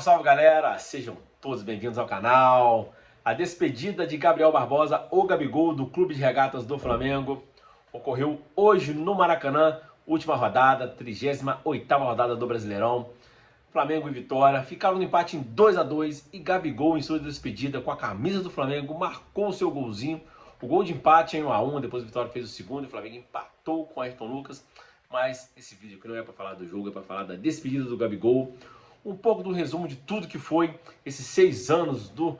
Salve, salve galera! Sejam todos bem-vindos ao canal. A despedida de Gabriel Barbosa, o Gabigol, do Clube de Regatas do Flamengo, ocorreu hoje no Maracanã, última rodada, 38ª rodada do Brasileirão. Flamengo e Vitória ficaram no empate em 2-2 e Gabigol, em sua despedida com a camisa do Flamengo, marcou o seu golzinho. O gol de empate em 1-1, depois o Vitória fez o segundo e o Flamengo empatou com o Ayrton Lucas. Mas esse vídeo aqui não é para falar do jogo, é para falar da despedida do Gabigol. Um pouco do resumo de tudo que foi esses 6 anos do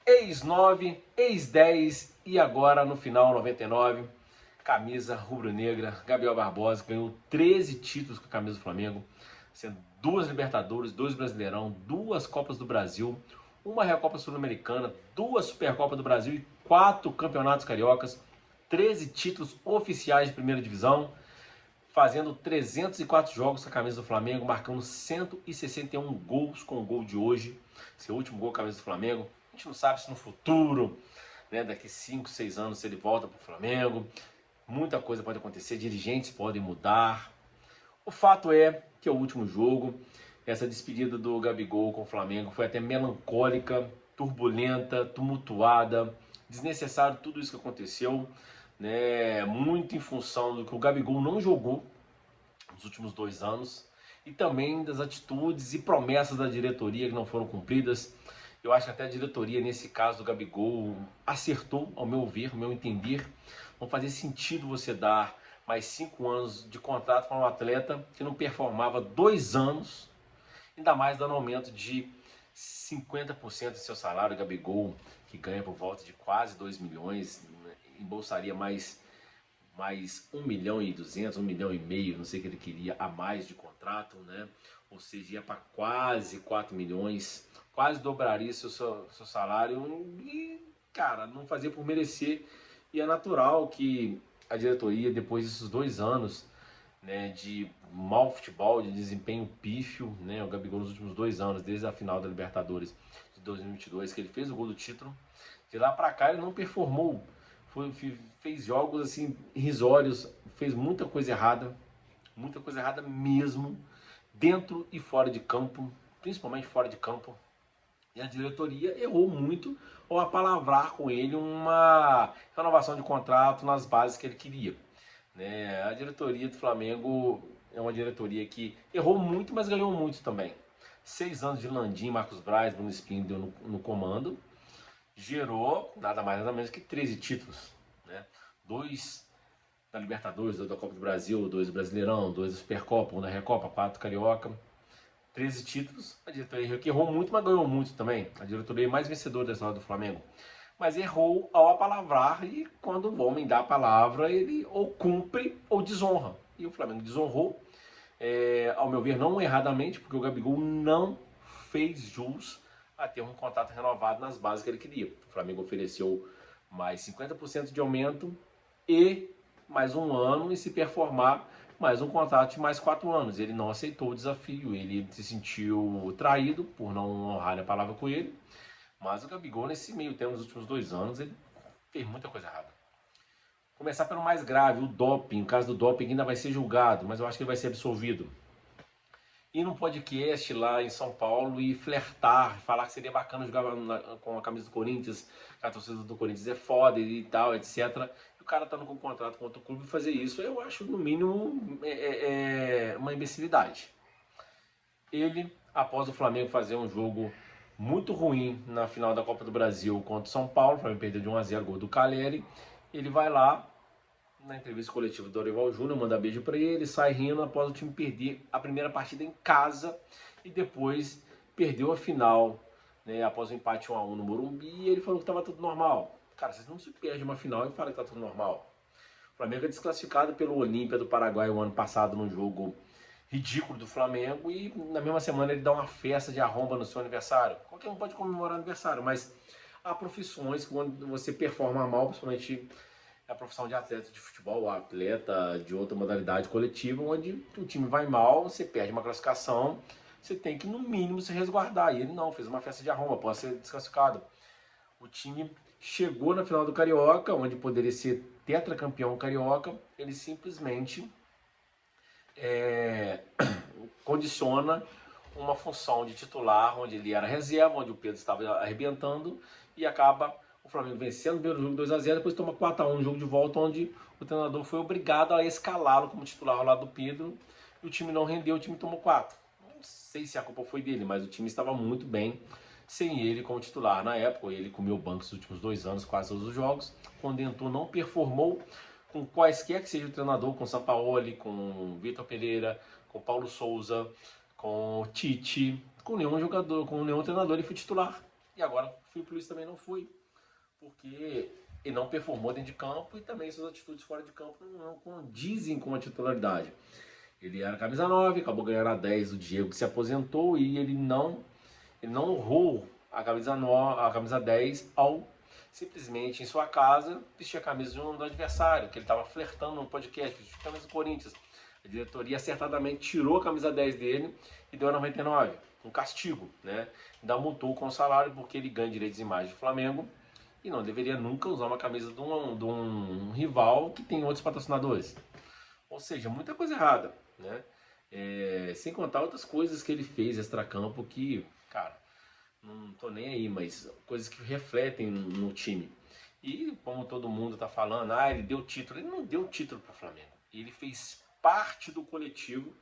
ex-9, ex-10 e agora no final 99. Camisa rubro-negra, Gabriel Barbosa ganhou 13 títulos com a camisa do Flamengo, sendo 2 Libertadores, 2 Brasileirão, 2 Copas do Brasil, uma Recopa Sul-Americana, 2 Supercopa do Brasil e 4 Campeonatos Cariocas, 13 títulos oficiais de primeira divisão, fazendo 304 jogos com a camisa do Flamengo, marcando 161 gols com o gol de hoje, seu último gol com a camisa do Flamengo. A gente não sabe se no futuro, né, daqui 5, 6 anos, se ele volta para o Flamengo. Muita coisa pode acontecer, dirigentes podem mudar. O fato é que é o último jogo. Essa despedida do Gabigol com o Flamengo foi até melancólica, turbulenta, tumultuada, desnecessário tudo isso que aconteceu, né? Muito em função do que o Gabigol não jogou nos últimos 2 anos e também das atitudes e promessas da diretoria que não foram cumpridas. Eu acho que até a diretoria, nesse caso do Gabigol, acertou, ao meu ver, ao meu entender. Não fazia sentido você dar mais 5 anos de contrato para um atleta que não performava 2 anos, ainda mais dando aumento de 50% do seu salário. O Gabigol, que ganha por volta de quase 2 milhões, embolsaria mais 1,2 milhão, 1,5 milhão, não sei o que ele queria a mais de contrato, né? Ou seja, ia para quase 4 milhões, quase dobraria seu salário e, cara, não fazia por merecer. E é natural que a diretoria, depois desses 2 anos, né, de mau futebol, de desempenho pífio, né, o Gabigol nos últimos 2 anos, desde a final da Libertadores de 2022, que ele fez o gol do título, de lá para cá ele não performou. Fez jogos assim irrisórios, fez muita coisa errada mesmo, dentro e fora de campo, principalmente fora de campo. E a diretoria errou muito ao apalavrar com ele uma renovação de contrato nas bases que ele queria, né? A diretoria do Flamengo é uma diretoria que errou muito, mas ganhou muito também. 6 anos de Landim, Marcos Braz, Bruno Spindel no comando, gerou nada mais nada menos que 13 títulos, né? 2 da Libertadores, 2 da Copa do Brasil, 2 do Brasileirão, 2 da Supercopa, 1 da Recopa, 4 Carioca, 13 títulos. A diretoria que errou muito, mas ganhou muito também. A diretoria mais vencedora da história do Flamengo. Mas errou ao apalavrar, e quando o homem dá a palavra, ele ou cumpre ou desonra. E o Flamengo desonrou, ao meu ver, não erradamente, porque o Gabigol não fez jus a ter um contrato renovado nas bases que ele queria. O Flamengo ofereceu mais 50% de aumento e mais 1 ano, e se performar, mais um contrato de mais 4 anos. Ele não aceitou o desafio, ele se sentiu traído por não honrar a palavra com ele. Mas o Gabigol, nesse meio tempo, nos últimos 2 anos, ele fez muita coisa errada. Começar pelo mais grave, o doping. O caso do doping ainda vai ser julgado, mas eu acho que ele vai ser absolvido. Ir num podcast lá em São Paulo e flertar, falar que seria bacana jogar com a camisa do Corinthians, que a torcida do Corinthians é foda e tal, etc. E o cara tá com um contrato com outro clube e fazer isso, eu acho, no mínimo, uma imbecilidade. Ele, após o Flamengo fazer um jogo muito ruim na final da Copa do Brasil contra o São Paulo, o Flamengo perdeu de 1-0, gol do Caleri, ele vai lá na entrevista coletiva do Dorival Júnior, manda beijo para ele, sai rindo após o time perder a primeira partida em casa e depois perdeu a final, né, após o empate 1-1 no Morumbi, e ele falou que estava tudo normal. Cara, vocês não se perdem uma final e falam que está tudo normal. O Flamengo é desclassificado pelo Olímpia do Paraguai o ano passado num jogo ridículo do Flamengo, e na mesma semana ele dá uma festa de arromba no seu aniversário. Qualquer um pode comemorar aniversário, mas há profissões que quando você performa mal, principalmente a profissão de atleta de futebol, atleta de outra modalidade coletiva, onde o time vai mal, você perde uma classificação, você tem que no mínimo se resguardar. E ele não, fez uma festa de arromba, pode ser desclassificado. O time chegou na final do Carioca, onde poderia ser tetracampeão carioca, ele simplesmente condiciona uma função de titular, onde ele era reserva, onde o Pedro estava arrebentando, e acaba o Flamengo vencendo o primeiro jogo 2-0, depois toma 4-1 no jogo de volta, onde o treinador foi obrigado a escalá-lo como titular ao lado do Pedro, e o time não rendeu, o time tomou 4. Não sei se a culpa foi dele, mas o time estava muito bem sem ele como titular. Na época, ele comeu o banco nos últimos 2 anos, quase todos os jogos. Quando entrou, não performou com quaisquer que seja o treinador, com Sampaoli, com Vitor Pereira, com Paulo Souza, com Tite, com nenhum jogador, com nenhum treinador ele foi titular. E agora o Filipe Luiz também não foi, porque ele não performou dentro de campo e também suas atitudes fora de campo não condizem com a titularidade. Ele era camisa 9, acabou ganhando a 10 do Diego, que se aposentou, e ele não honrou a camisa 9, a camisa 10 ao simplesmente em sua casa vestir a camisa do adversário, que ele estava flertando no podcast, vestiu a camisa do Corinthians. A diretoria acertadamente tirou a camisa 10 dele e deu a 99, um castigo, né? Ainda multou com o salário porque ele ganha direitos de imagem do Flamengo e não deveria nunca usar uma camisa de um rival que tem outros patrocinadores. Ou seja, muita coisa errada, né? Sem contar outras coisas que ele fez extracampo que, cara, não tô nem aí, mas coisas que refletem no time. E como todo mundo tá falando, ele deu título. Ele não deu título para o Flamengo. Ele fez parte do coletivo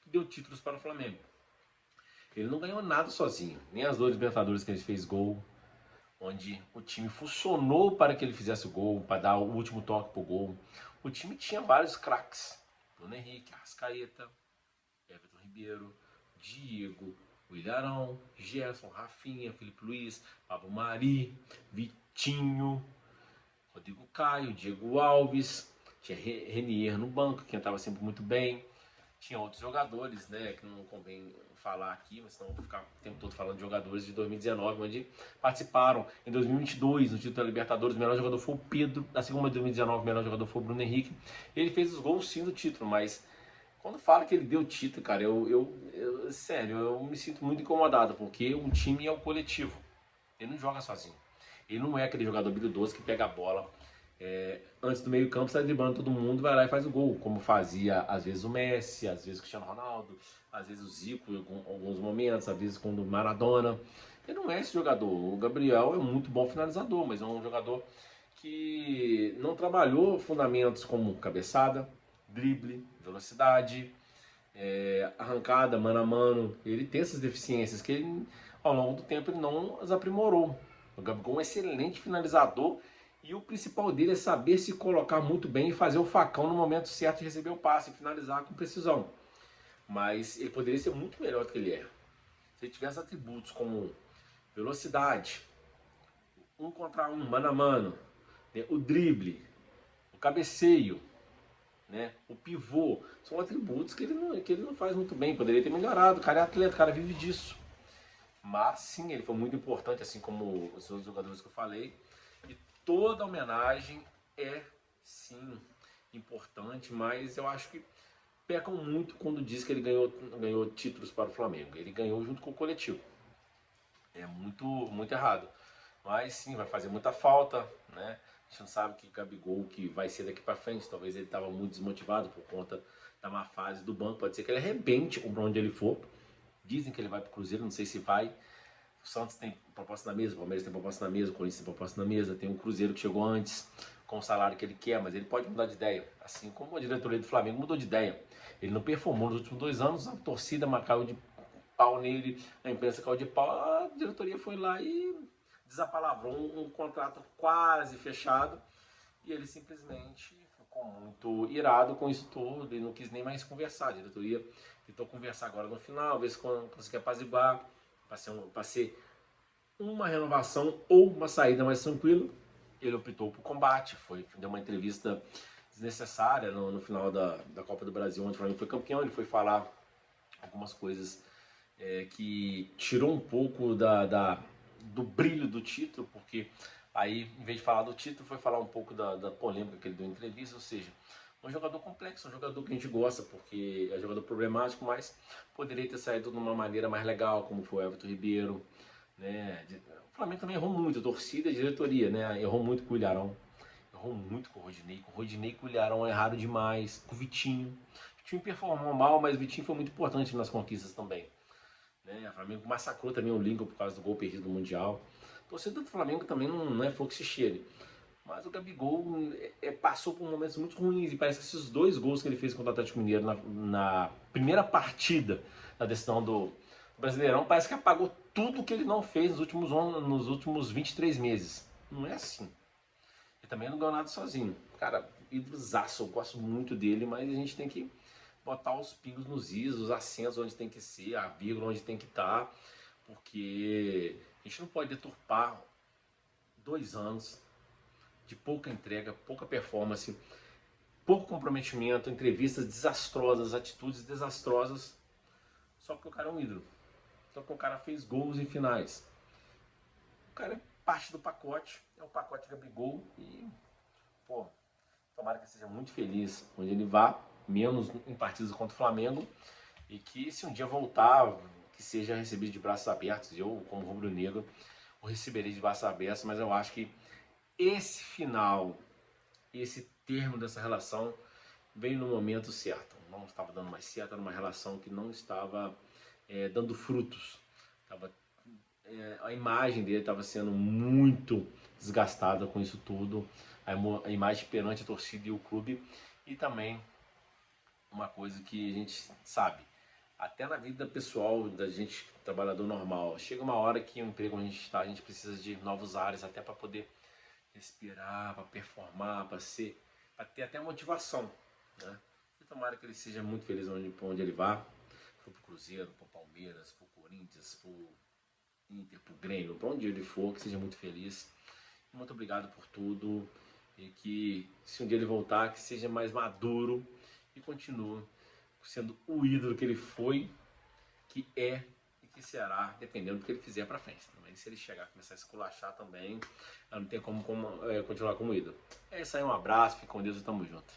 que deu títulos para o Flamengo. Ele não ganhou nada sozinho. Nem as 2 Libertadores que ele fez gol, onde o time funcionou para que ele fizesse o gol, para dar o último toque pro gol. O time tinha vários craques. Bruno Henrique, Arrascaeta, Everton Ribeiro, Diego, Willian, Gerson, Rafinha, Filipe Luiz, Pablo Mari, Vitinho, Rodrigo Caio, Diego Alves, tinha Renier no banco, que estava sempre muito bem. Tinha outros jogadores, né, que não convém falar aqui, mas senão eu vou ficar o tempo todo falando de jogadores de 2019, onde participaram. Em 2022, no título da Libertadores, o melhor jogador foi o Pedro. Na segunda de 2019, o melhor jogador foi o Bruno Henrique. Ele fez os gols sim do título, mas quando fala que ele deu título, cara, sério, eu me sinto muito incomodado, porque um time é o coletivo. Ele não joga sozinho. Ele não é aquele jogador habilidoso que pega a bola antes do meio campo, sai driblando todo mundo, vai lá e faz o gol, como fazia às vezes o Messi, às vezes o Cristiano Ronaldo, às vezes o Zico em alguns momentos, às vezes quando o Maradona. Ele não é esse jogador. O Gabriel é um muito bom finalizador, mas é um jogador que não trabalhou fundamentos como cabeçada, drible, velocidade, arrancada, mano a mano. Ele tem essas deficiências que ele, ao longo do tempo ele não as aprimorou. O Gabigol é um excelente finalizador e o principal dele é saber se colocar muito bem e fazer o facão no momento certo de receber o passe e finalizar com precisão. Mas ele poderia ser muito melhor do que ele é. Se ele tivesse atributos como velocidade, 1 contra 1, mano a mano, né, o drible, o cabeceio, né, o pivô, são atributos que ele não faz muito bem. Poderia ter melhorado. O cara é atleta, o cara vive disso. Mas sim, ele foi muito importante, assim como os outros jogadores que eu falei. E toda homenagem é sim importante, mas eu acho que pecam muito quando diz que ele ganhou títulos para o Flamengo. Ele ganhou junto com o coletivo. É muito errado. Mas sim, vai fazer muita falta, né? A gente não sabe que Gabigol que vai ser daqui para frente. Talvez ele estava muito desmotivado por conta da má fase do banco. Pode ser que ele arrebente para onde ele for. Dizem que ele vai para o Cruzeiro, não sei se vai. O Santos tem proposta na mesa, o Palmeiras tem proposta na mesa, o Corinthians tem proposta na mesa, tem um Cruzeiro que chegou antes com o salário que ele quer, mas ele pode mudar de ideia. Assim como a diretoria do Flamengo mudou de ideia. Ele não performou nos últimos 2 anos, a torcida caiu de pau nele, a imprensa caiu de pau, a diretoria foi lá e desapalavrou um contrato quase fechado e ele simplesmente ficou muito irado com isso tudo e não quis nem mais conversar. A diretoria tentou conversar agora no final, ver se conseguia apaziguar, para ser uma renovação ou uma saída mais tranquila. Ele optou por combate, deu uma entrevista desnecessária no final da Copa do Brasil, onde o Flamengo foi campeão. Ele foi falar algumas coisas que tirou um pouco do brilho do título, porque aí, em vez de falar do título, foi falar um pouco da polêmica que ele deu em entrevista. Ou seja, um jogador complexo, um jogador que a gente gosta, porque é um jogador problemático, mas poderia ter saído de uma maneira mais legal, como foi o Everton Ribeiro, né? O Flamengo também errou muito, a torcida e a diretoria, né? Errou muito com o Ilharão, errou muito com o Rodinei. Com o Rodinei e com o Ilharão erraram demais. Com o Vitinho. O time performou mal, mas o Vitinho foi muito importante nas conquistas também. né? O Flamengo massacrou também o Lincoln por causa do gol perdido no Mundial. O torcedor do Flamengo também não é flor que se cheire. Mas o Gabigol passou por momentos muito ruins e parece que esses 2 gols que ele fez contra o Atlético Mineiro na primeira partida da decisão do Brasileirão parece que apagou tudo que ele não fez nos últimos 23 meses. Não é assim. Ele também não ganhou nada sozinho. Cara, ídolozaço, eu gosto muito dele, mas a gente tem que botar os pingos nos is, os acentos onde tem que ser, a vírgula onde tem que estar, porque a gente não pode deturpar 2 anos de pouca entrega, pouca performance, pouco comprometimento, entrevistas desastrosas, atitudes desastrosas, só porque o cara é um ídolo, só porque o cara fez gols em finais. O cara é parte do pacote, é o pacote Gabigol e, pô, tomara que seja muito feliz onde ele vá, menos em partidas contra o Flamengo, e que se um dia voltar, que seja recebido de braços abertos. Eu, como rubro-negro, o receberei de braços abertos, mas eu acho que esse final, esse termo dessa relação veio no momento certo. Não estava dando mais certo, era uma relação que não estava dando frutos. Tava, a imagem dele estava sendo muito desgastada com isso tudo, a imagem perante a torcida e o clube, e também uma coisa que a gente sabe, até na vida pessoal da gente, trabalhador normal, chega uma hora que o emprego onde a gente está, a gente precisa de novos ares até para poder respirar, para performar, para ter até motivação, né? E tomara que ele seja muito feliz onde ele vá, for pro Cruzeiro, pro Palmeiras, pro Corinthians, pro Inter, pro Grêmio, para onde ele for, que seja muito feliz. Muito obrigado por tudo e que se um dia ele voltar, que seja mais maduro e continue sendo o ídolo que ele foi, que é e que será, dependendo do que ele fizer pra frente. Mas se ele chegar a começar a esculachar também, não tem como continuar como ídolo. É isso aí, um abraço, fique com Deus e tamo junto.